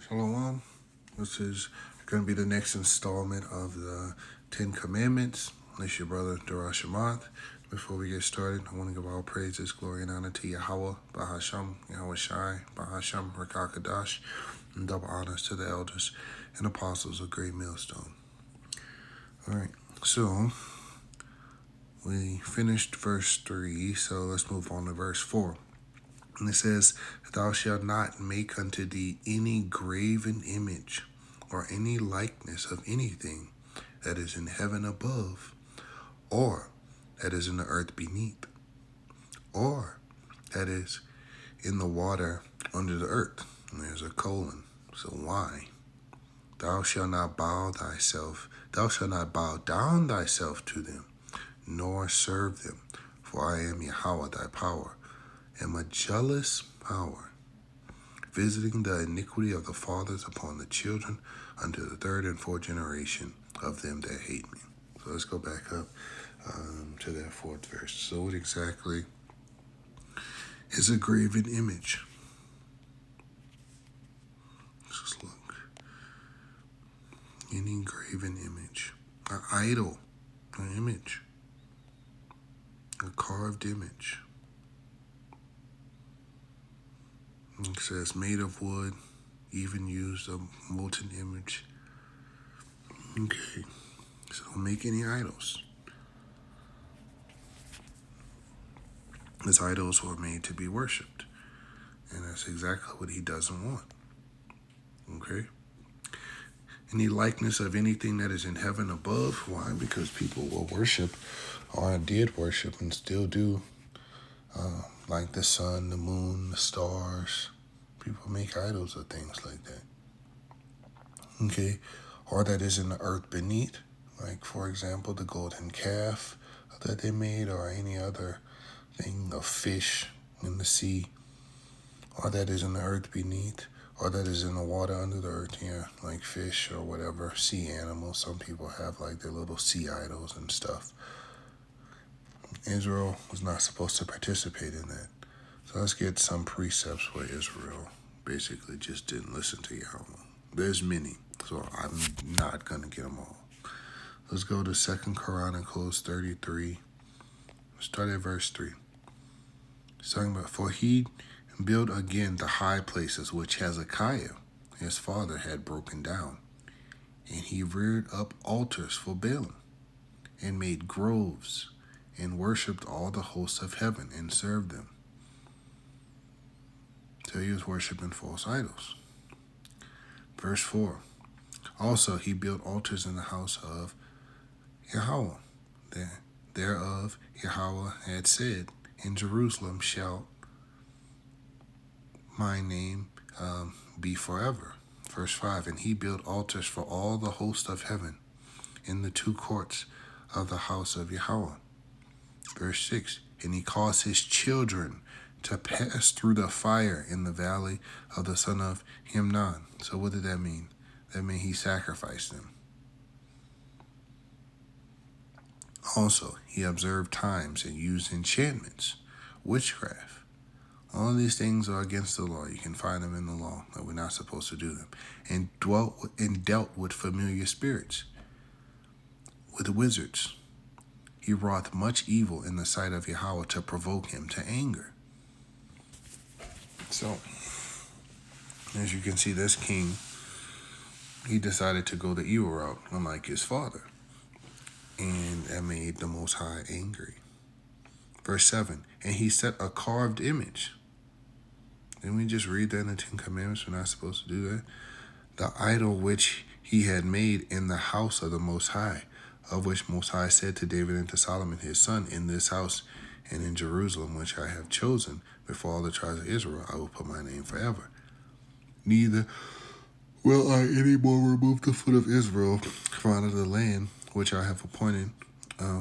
Shalom. This is going to be the next installment of the Ten Commandments. This your brother Darash Amath. Before we get started, I want to give all praises, glory, and honor to Yahweh, Bahasham, Yahweh Shai, Bahasham, Rakakadash, and double honors to the elders and apostles of Great Millstone. All right, so we finished verse 3, so let's move on to verse 4. And it says, "Thou shalt not make unto thee any graven image, or any likeness of anything that is in heaven above, or that is in the earth beneath, or that is in the water under the earth." And there's a colon. So why? Thou shalt not bow down thyself to them, nor serve them. For I am Yahweh thy power, am a jealous power, visiting the iniquity of the fathers upon the children unto the third and fourth generation of them that hate me. So let's go back up to that fourth verse. So what exactly is a graven image? Let's just look. Any graven image. An idol. An image. A carved image. It says made of wood, even used a molten image. Okay, so don't make any idols. His idols were made to be worshipped, and that's exactly what he doesn't want. Okay? Any likeness of anything that is in heaven above. Why? Because people will worship, or did worship and still do, like the sun, the moon, the stars. People make idols of things like that. Okay? Or that is in the earth beneath, like, for example, the golden calf that they made, or any other thing, a fish in the sea, or that is in the earth beneath, or that is in the water under the earth, like fish or whatever, sea animals. Some people have like their little sea idols and stuff. Israel was not supposed to participate in that. So let's get some precepts where Israel basically just didn't listen to Yahweh. There's many, so I'm not going to get them all. Let's go to 2 Chronicles 33. Start at verse 3. It's talking about, "For he built again the high places which Hezekiah, his father, had broken down. And he reared up altars for Baalim, and made groves, and worshipped all the hosts of heaven, and served them." So he was worshiping false idols. Verse 4. "Also he built altars in the house of Yahweh. Thereof Yahweh had said, In Jerusalem shall my name be forever." Verse 5. "And he built altars for all the host of heaven in the two courts of the house of Yahweh." Verse 6. "And he caused his children to pass through the fire in the valley of the son of Himnon." So what did that mean? That meant he sacrificed them. Also, he observed times and used enchantments, witchcraft. All of these things are against the law. You can find them in the law that we're not supposed to do them. And dealt with familiar spirits, with wizards. He wrought much evil in the sight of Yahweh to provoke him to anger. So, as you can see, this king, he decided to go the evil route, unlike his father. And that made the Most High angry. Verse 7. "And he set a carved image." Didn't we just read that in the Ten Commandments? We're not supposed to do that. "The idol which he had made in the house of the Most High, of which Most High said to David and to Solomon his son, In this house and in Jerusalem, which I have chosen before all the tribes of Israel, I will put my name forever. Neither will I any more remove the foot of Israel from out of the land which I have appointed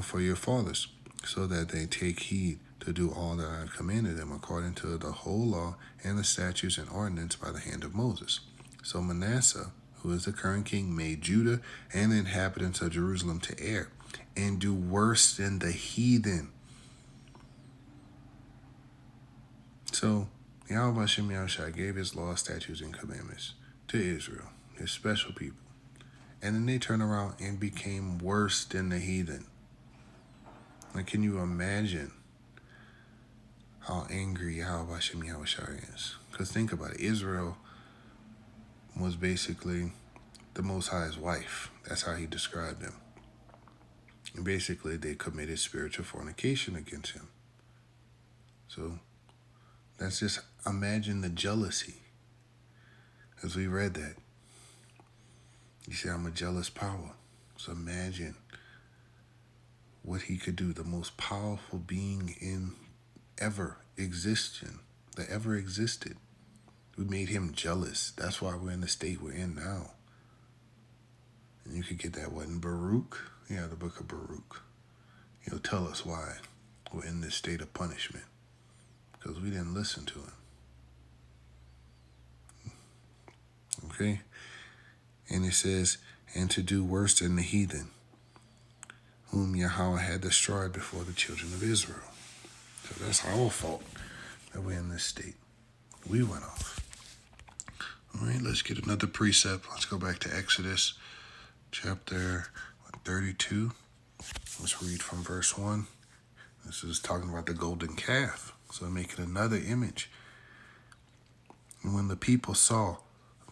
for your fathers, so that they take heed to do all that I have commanded them, according to the whole law and the statutes and ordinance by the hand of Moses." So Manasseh, who is the current king, made Judah and the inhabitants of Jerusalem to err and do worse than the heathen. So Yahweh Hashem Yahushua gave his law, statutes, and commandments to to Israel, his special people. And then they turn around and became worse than the heathen. Like, can you imagine how angry Yahweh Hashem Yahushua is? Because think about it. Israel was basically the Most High's wife. That's how he described them. And basically, they committed spiritual fornication against him. So that's just, imagine the jealousy. As we read that. You see, I'm a jealous power. So imagine what he could do. The most powerful being in ever existing, that ever existed. We made him jealous. That's why we're in the state we're in now. And you could get that, what, in Baruch? Yeah, the book of Baruch. He'll tell us why we're in this state of punishment. Because we didn't listen to him. Okay? And it says, and to do worse than the heathen, whom Yahweh had destroyed before the children of Israel. So that's our fault that we're in this state. We went off. All right, let's get another precept. Let's go back to Exodus chapter 32. Let's read from verse 1. This is talking about the golden calf. So making another image. And when the people saw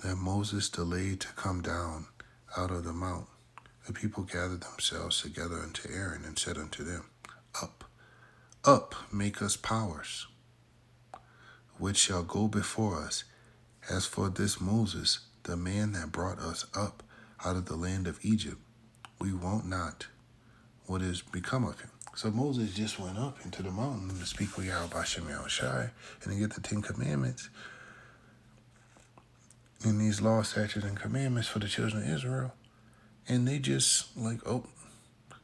that Moses delayed to come down out of the mount, the people gathered themselves together unto Aaron and said unto them, Up, make us powers, which shall go before us. As for this Moses, the man that brought us up out of the land of Egypt, we wot not what is become of him. So Moses just went up into the mountain to speak with Yahweh Hashem Yahushai and to get the 10 Commandments and these laws, statutes, and commandments for the children of Israel. And they just like, oh,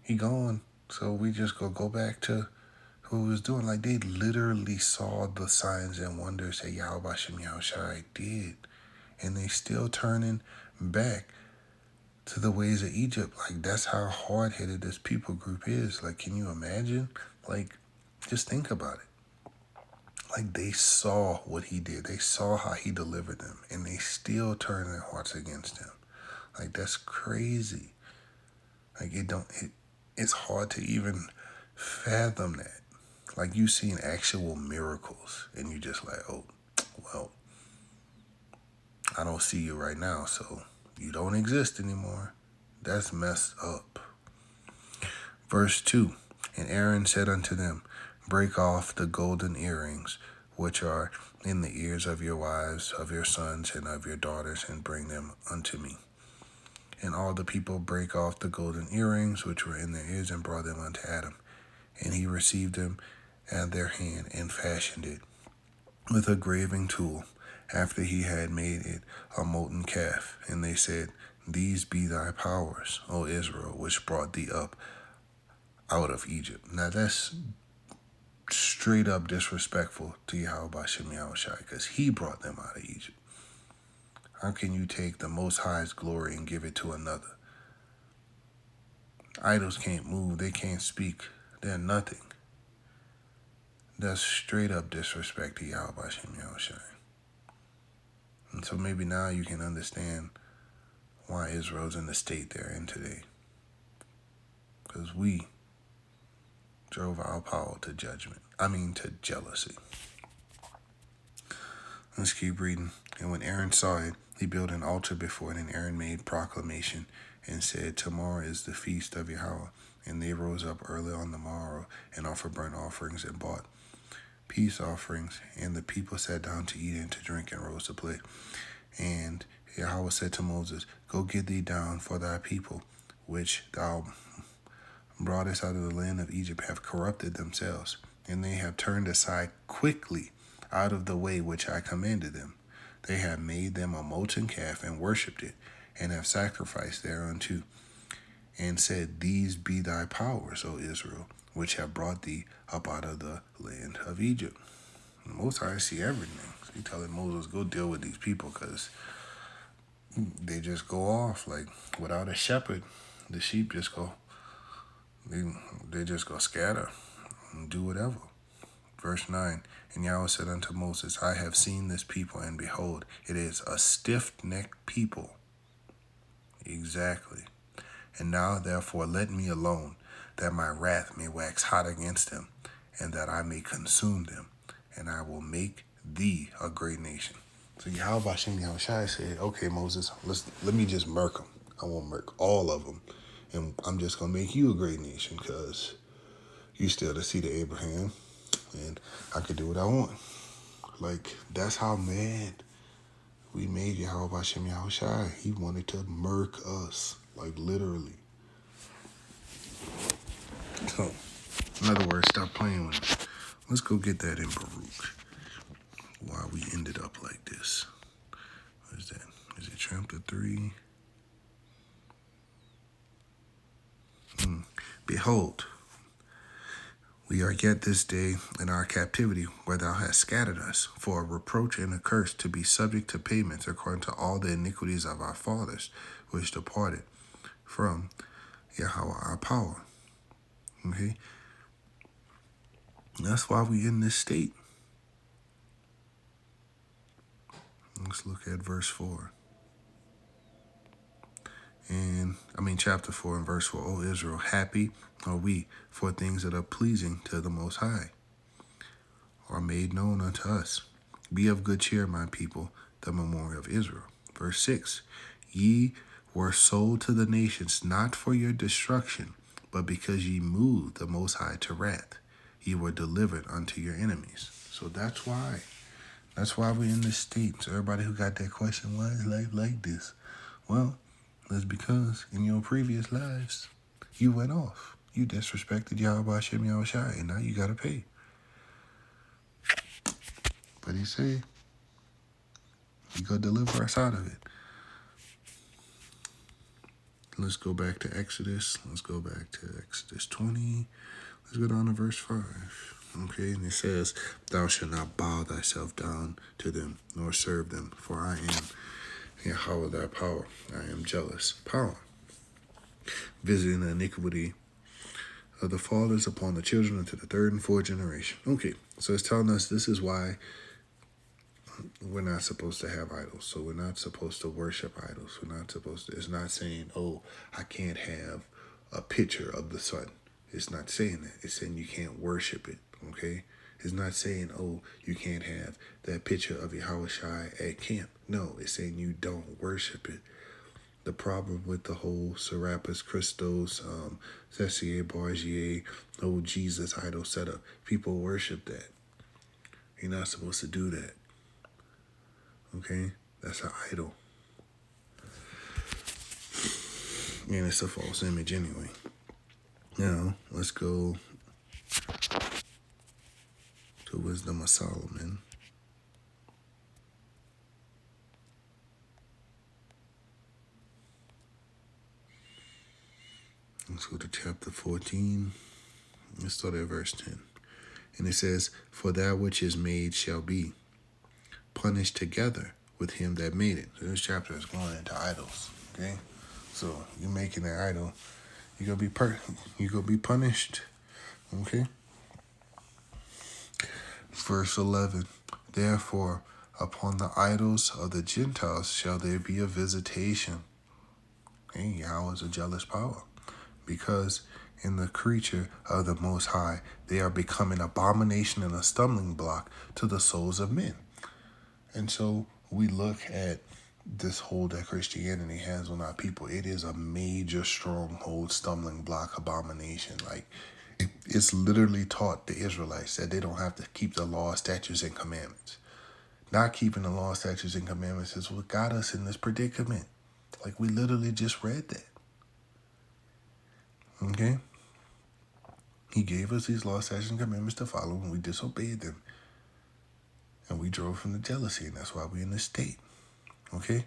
he gone. So we just go back to what we was doing. Like, they literally saw the signs and wonders that Yahweh Hashem Yahushai did. And they still turning back to the ways of Egypt. Like, that's how hard-headed this people group is. Like, can you imagine? Like, just think about it. Like, they saw what he did. They saw how he delivered them. And they still turn their hearts against him. Like, that's crazy. Like, it's hard to even fathom that. Like, you seen actual miracles, and you just like, oh, well, I don't see you right now, so you don't exist anymore. That's messed up. Verse 2, and Aaron said unto them, break off the golden earrings, which are in the ears of your wives, of your sons, and of your daughters, and bring them unto me. And all the people brake off the golden earrings which were in their ears, and brought them unto Adam. And he received them at their hand, and fashioned it with a graving tool, after he had made it a molten calf. And they said, these be thy powers, O Israel, which brought thee up out of Egypt. Now that's straight up disrespectful to Yahweh Hashem Yahushai, because he brought them out of Egypt. How can you take the Most High's glory and give it to another? Idols can't move. They can't speak. They're nothing. That's straight up disrespect to Yahweh Hashem Yahushai. And so maybe now you can understand why Israel's in the state they're in today. Because we drove our power to to jealousy. Let's keep reading. And when Aaron saw it, he built an altar before it, and Aaron made proclamation and said, tomorrow is the feast of Yahweh. And they rose up early on the morrow and offered burnt offerings and bought peace offerings. And the people sat down to eat and to drink and rose to play. And Yahweh said to Moses, go get thee down, for thy people, which thou broughtest out of the land of Egypt, have corrupted themselves, and they have turned aside quickly out of the way which I commanded them. They have made them a molten calf and worshipped it, and have sacrificed thereunto, and said, these be thy powers, O Israel, which have brought thee up out of the land of Egypt. The Most High see everything. So he telling Moses, go deal with these people, because they just go off. Like, without a shepherd, the sheep just go, they just go scatter and do whatever. Verse 9, and Yahweh said unto Moses, I have seen this people, and behold, it is a stiff-necked people. Exactly. And now, therefore, let me alone, that my wrath may wax hot against them, and that I may consume them, and I will make thee a great nation. So Yahweh Shem Yahushai said, okay, Moses, let me just murk them. I won't murk all of them, and I'm just going to make you a great nation, because you still the seed of Abraham, and I can do what I want. Like, that's how mad we made Yahweh Shem Yahushai. He wanted to murk us, like literally. So, in other words, stop playing with him. Let's go get that in Baruch. Why we ended up like this. What is that? Is it chapter 3? Behold, we are yet this day in our captivity, where thou hast scattered us, for a reproach and a curse, to be subject to payments according to all the iniquities of our fathers, which departed from Yahweh our power. Okay? That's why we in this state. Let's look at verse 4. Chapter 4 and verse 4. O Israel, happy are we for things that are pleasing to the Most High, are made known unto us. Be of good cheer, my people, the memorial of Israel. Verse 6. Ye were sold to the nations, not for your destruction, but because ye moved the Most High to wrath. Ye were delivered unto your enemies. So that's why. That's why we're in this state. So everybody who got that question, why is life like this? Well, that's because in your previous lives, you went off. You disrespected Yahweh Shem Yahushai, and now you got to pay. But he said, he going to deliver us out of it. Let's go back to Exodus. Let's go back to Exodus 20. Let's go down to verse 5. Okay, and it says, thou shalt not bow thyself down to them, nor serve them, for I am Yahweh thy power. I am jealous power, visiting the iniquity of the fathers upon the children unto the third and fourth generation. Okay, so it's telling us this is why we're not supposed to have idols. So we're not supposed to worship idols. We're not supposed to. It's not saying, oh, I can't have a picture of the sun. It's not saying that. It's saying you can't worship it. Okay? It's not saying, oh, you can't have that picture of Yahweh Shai at camp. No, it's saying you don't worship it. The problem with the whole Serapis Christos, Thessier Bargier, whole Jesus idol setup, people worship that. You're not supposed to do that. Okay? That's an idol. And it's a false image anyway. Now, let's go to Wisdom of Solomon. Let's go to chapter 14. Let's start at verse 10. And it says, for that which is made shall be punished together with him that made it. So this chapter is going into idols. Okay? So you're making an idol, you're gonna be punished. Okay? Verse 11. Therefore, upon the idols of the Gentiles shall there be a visitation. Okay, Yahweh is a jealous power. Because in the creature of the Most High, they are becoming abomination and a stumbling block to the souls of men. And so we look at this hold that Christianity has on our people. It is a major stronghold, stumbling block, abomination. Like, it's literally taught the Israelites that they don't have to keep the law, statutes, and commandments. Not keeping the law, statutes, and commandments is what got us in this predicament. Like, we literally just read that. Okay? He gave us these law, statutes, and commandments to follow, and we disobeyed them. And we drove from the jealousy, and that's why we're in this state. Okay?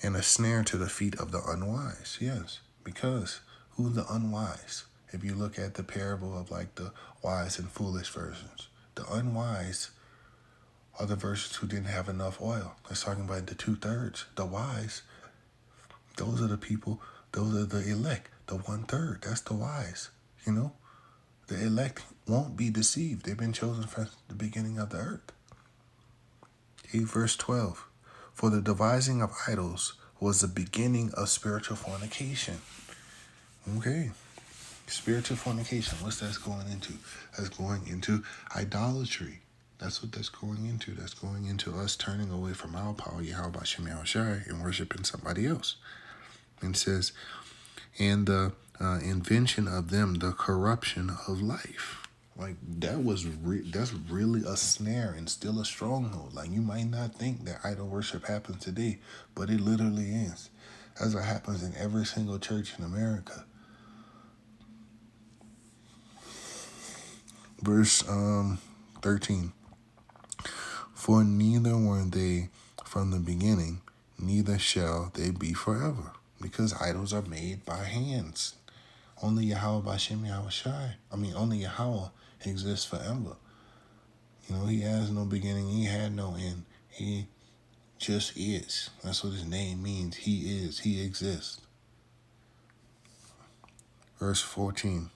And a snare to the feet of the unwise. Yes. Because who's the unwise? If you look at the parable of like the wise and foolish versions, the unwise are the versions who didn't have enough oil. That's talking about the 2/3. The wise, those are the people, those are the elect, the 1/3. That's the wise, The elect won't be deceived. They've been chosen from the beginning of the earth. 8 verse 12. For the devising of idols was the beginning of spiritual fornication. Okay. Spiritual fornication. What's that going into? That's going into idolatry. That's what that's going into. That's going into us turning away from our power, Yahweh Shem Yahushai, and worshiping somebody else. And it says, and the invention of them, the corruption of life. Like that's really a snare and still a stronghold. Like you might not think that idol worship happens today, but it literally is. That's what happens in every single church in America. Verse 13. For neither were they from the beginning, neither shall they be forever. Because idols are made by hands. Only Yahweh Bashem Yahushai. Only Yahweh exists forever. He has no beginning. He had no end. He just is. That's what his name means. He is. He exists. Verse 14.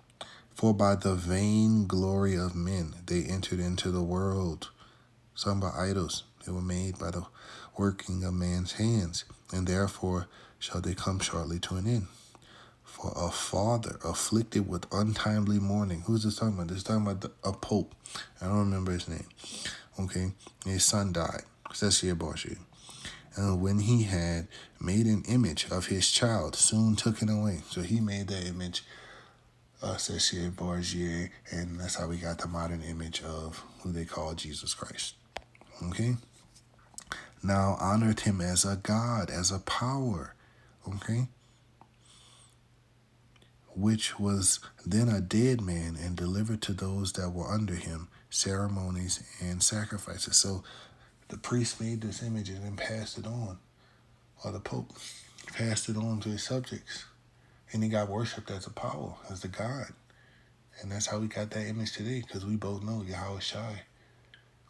For by the vain glory of men they entered into the world. Some by idols. They were made by the working of man's hands, and therefore shall they come shortly to an end. For a father afflicted with untimely mourning. Who's this talking about? This is talking about a pope. I don't remember his name. Okay. His son died. Sessia Borgia. And when he had made an image of his child, soon took it away. So he made that image of Sessia Borgia, and that's how we got the modern image of who they call Jesus Christ. Okay. Now honored him as a God, as a power. Okay. Which was then a dead man and delivered to those that were under him ceremonies and sacrifices. So the priest made this image and then passed it on, or the Pope passed it on to his subjects, and he got worshipped as a power, as a god. And that's how we got that image today, because we both know Yahweh Shai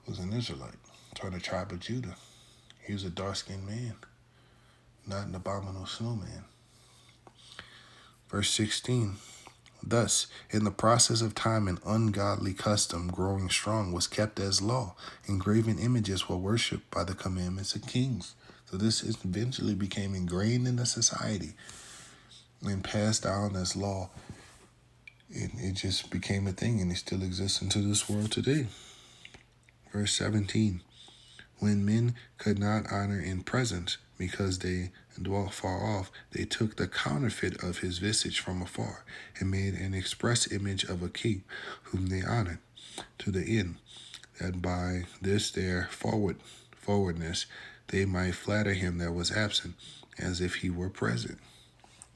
was an Israelite from the tribe of Judah. He was a dark-skinned man, not an abominable snowman. Verse 16. Thus, in the process of time, an ungodly custom growing strong was kept as law, and graven images were worshipped by the commandments of kings. So this eventually became ingrained in the society and passed down as law. It just became a thing, and it still exists into this world today. Verse 17. When men could not honor in presence, because they dwelt far off, they took the counterfeit of his visage from afar, and made an express image of a king, whom they honored, to the end that by this their forwardness they might flatter him that was absent, as if he were present.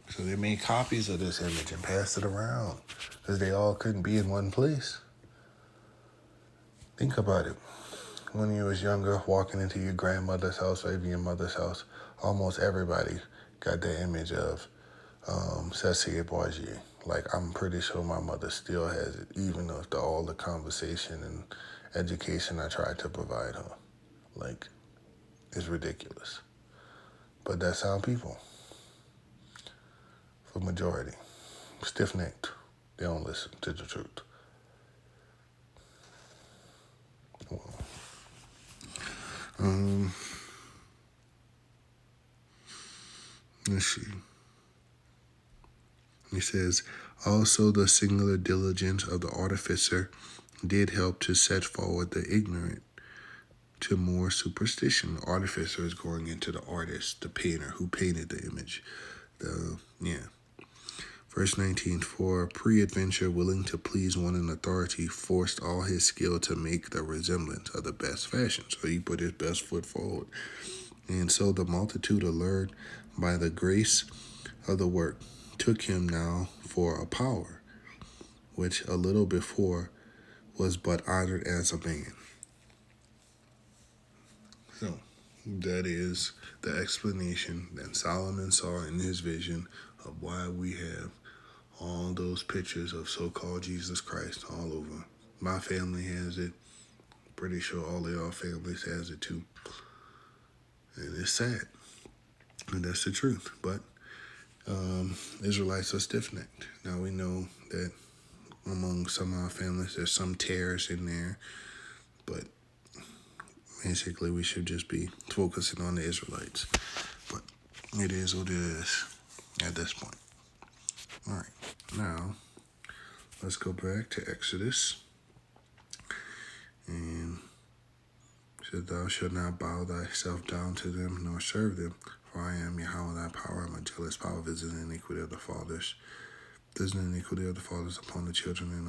So they made copies of this image and passed it around, because they all couldn't be in one place. Think about it. When you was younger, walking into your grandmother's house or even your mother's house, almost everybody got that image of Cecilia Borgia. Like, I'm pretty sure my mother still has it, even after all the conversation and education I tried to provide her. Like, it's ridiculous. But that's how people, for majority, stiff-necked. They don't listen to the truth. Well, let's see. He says, also the singular diligence of the artificer did help to set forward the ignorant to more superstition. The artificer is going into the artist, the painter who painted the image. Verse 19, for pre-adventure, willing to please one in authority, forced all his skill to make the resemblance of the best fashion. So he put his best foot forward. And so the multitude, allured by the grace of the work, took him now for a power, which a little before was but honored as a man. So that is the explanation that Solomon saw in his vision of why we have all those pictures of so-called Jesus Christ all over. My family has it. Pretty sure all of y'all families has it too. And it's sad. And that's the truth. But Israelites are stiff-necked. Now we know that among some of our families. There's some tares in there, but basically we should just be focusing on the Israelites. But it is what it is at this point. All right, now let's go back to Exodus. And it said, thou shalt not bow thyself down to them, nor serve them, for I am Yahweh thy power, and my jealous power, visiting the iniquity of the fathers. Visiting the iniquity of the fathers upon the children, and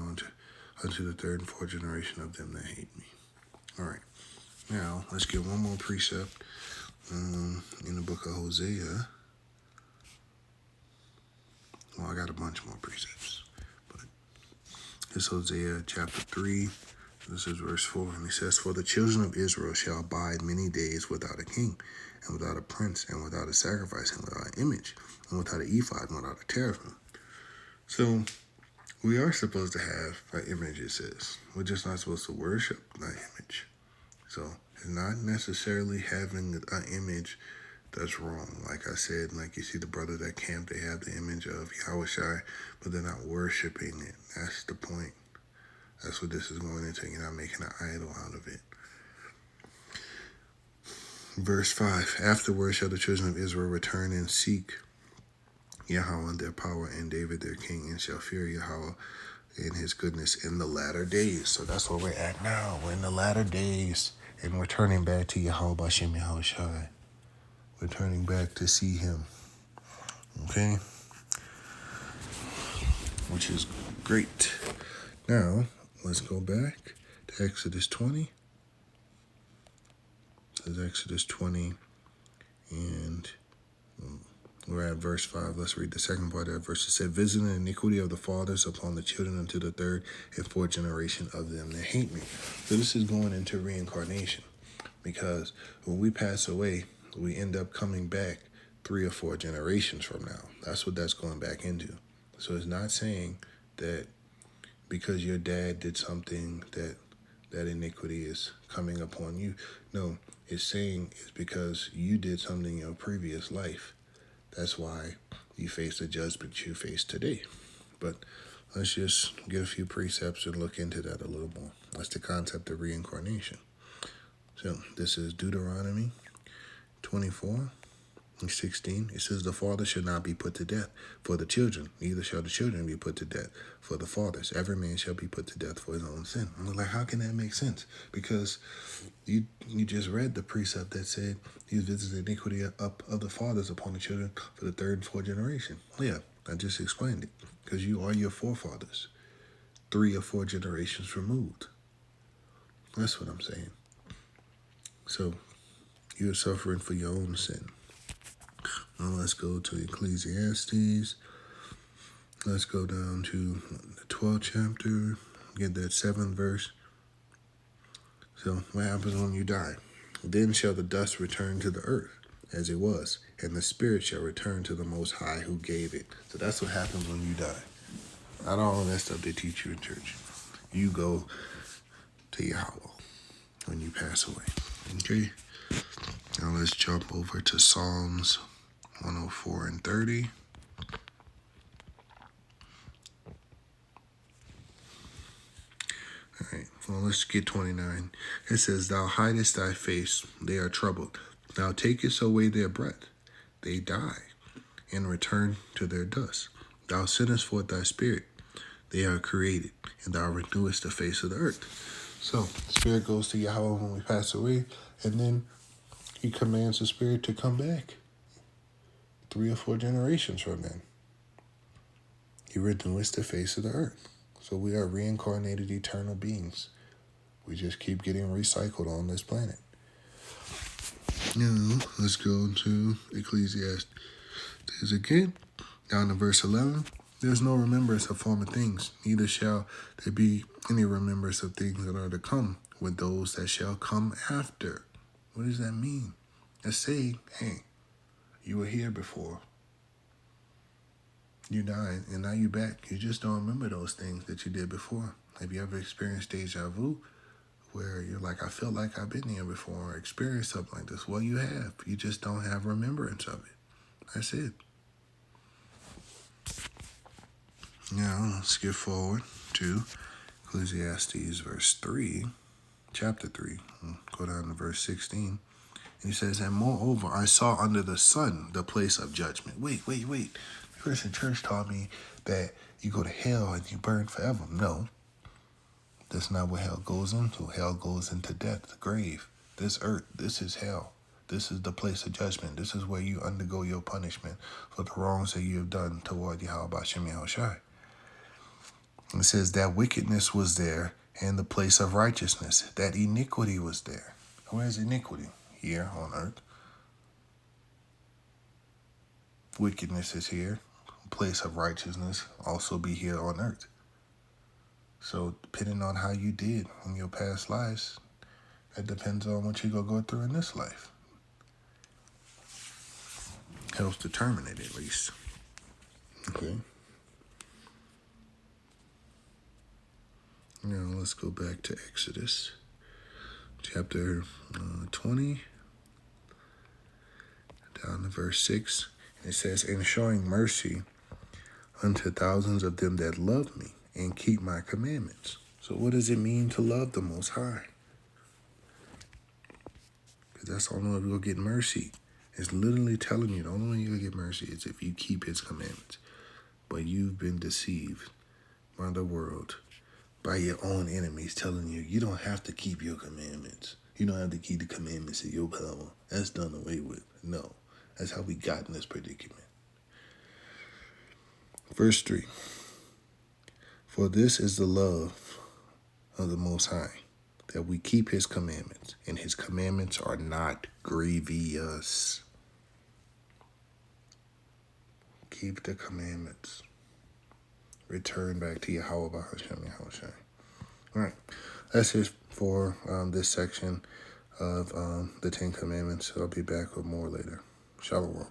unto the third and fourth generation of them that hate me. All right, now let's get one more precept in the book of Hosea. Well, I got a bunch more precepts, but it's Hosea chapter 3. This is verse 4, and he says, for the children of Israel shall abide many days without a king, and without a prince, and without a sacrifice, and without an image, and without an ephod, and without a teraphim. So we are supposed to have an image, it says. We're just not supposed to worship that image. So it's not necessarily having an image that's wrong. Like I said, like you see the brothers at camp, they have the image of Yahushai, but they're not worshiping it. That's the point. That's what this is going into. You're not making an idol out of it. Verse 5, afterward shall the children of Israel return and seek Yahweh their power, and David their king, and shall fear Yahweh in his goodness in the latter days. So that's where we're at now. We're in the latter days, and we're turning back to Yahweh Bashem Yahushai. We're turning back to see him. Okay? Which is great. Now, let's go back to Exodus 20. This is Exodus 20, and we're at verse 5. Let's read the second part of that verse. It said, visiting the iniquity of the fathers upon the children unto the third and fourth generation of them that hate me. So this is going into reincarnation, because when we pass away, we end up coming back 3 or 4 generations from now. That's what that's going back into. So it's not saying that because your dad did something that iniquity is coming upon you. No, it's saying it's because you did something in your previous life. That's why you face the judgment you face today. But let's just get a few precepts and look into that a little more. That's the concept of reincarnation. So this is Deuteronomy 24 and 16. It says, the father should not be put to death for the children, neither shall the children be put to death for the fathers. Every man shall be put to death for his own sin. I'm like, how can that make sense? Because you just read the precept that said he visits the iniquity up of the fathers upon the children for the third and fourth generation. Yeah, I just explained it. Because you are your forefathers, 3 or 4 generations removed. That's what I'm saying. So you're suffering for your own sin. Now let's go to Ecclesiastes. Let's go down to the 12th chapter, get that 7th verse. So what happens when you die? Then shall the dust return to the earth as it was, and the spirit shall return to the Most High who gave it. So that's what happens when you die. Not all of that stuff they teach you in church. You go to Yahweh when you pass away. Okay? Now let's jump over to Psalms 104 and 30. All right, well, let's get 29. It says, thou hidest thy face, they are troubled. Thou takest away their breath, they die, and return to their dust. Thou sendest forth thy spirit, they are created, and thou renewest the face of the earth. So, spirit goes to Yahweh when we pass away, and then he commands the spirit to come back 3 or 4 generations from then. He renews the face of the earth. So we are reincarnated eternal beings. We just keep getting recycled on this planet. Now, let's go to Ecclesiastes again. Down to verse 11. There's no remembrance of former things, neither shall there be any remembrance of things that are to come with those that shall come after. What does that mean? Let's say, hey, you were here before. You died, and now you're back. You just don't remember those things that you did before. Have you ever experienced deja vu, where you're like, I feel like I've been here before, or experienced something like this? Well, you have. You just don't have remembrance of it. That's it. Now, let's skip forward. to Ecclesiastes chapter 3, go down to verse 16. And he says, and moreover, I saw under the sun the place of judgment. Wait. The Christian church taught me that you go to hell and you burn forever. No, that's not what hell goes into. Hell goes into death, the grave. This earth, this is hell. This is the place of judgment. This is where you undergo your punishment for the wrongs that you have done toward Yahweh Shem Yahushai. It says that wickedness was there and the place of righteousness. That iniquity was there. Where's iniquity? Here on earth. Wickedness is here. Place of righteousness also be here on earth. So depending on how you did in your past lives, it depends on what you're going to go through in this life. Helps determine it at least. Okay. Now let's go back to Exodus chapter 20, down to verse 6. It says, in showing mercy unto thousands of them that love me and keep my commandments. So what does it mean to love the Most High? Because that's the only way we're going to get mercy. It's literally telling you the only way you're going to get mercy is if you keep his commandments. But you've been deceived by the world, by your own enemies telling you, you don't have to keep your commandments. You don't have to keep the commandments of your power. That's done away with. No. That's how we got in this predicament. Verse 3. For this is the love of the Most High, that we keep his commandments, and his commandments are not grievous. Keep the commandments. Return back to Yahweh B'Hashem Yahushai. All right. That's it for this section of the Ten Commandments. I'll be back with more later. Shalom.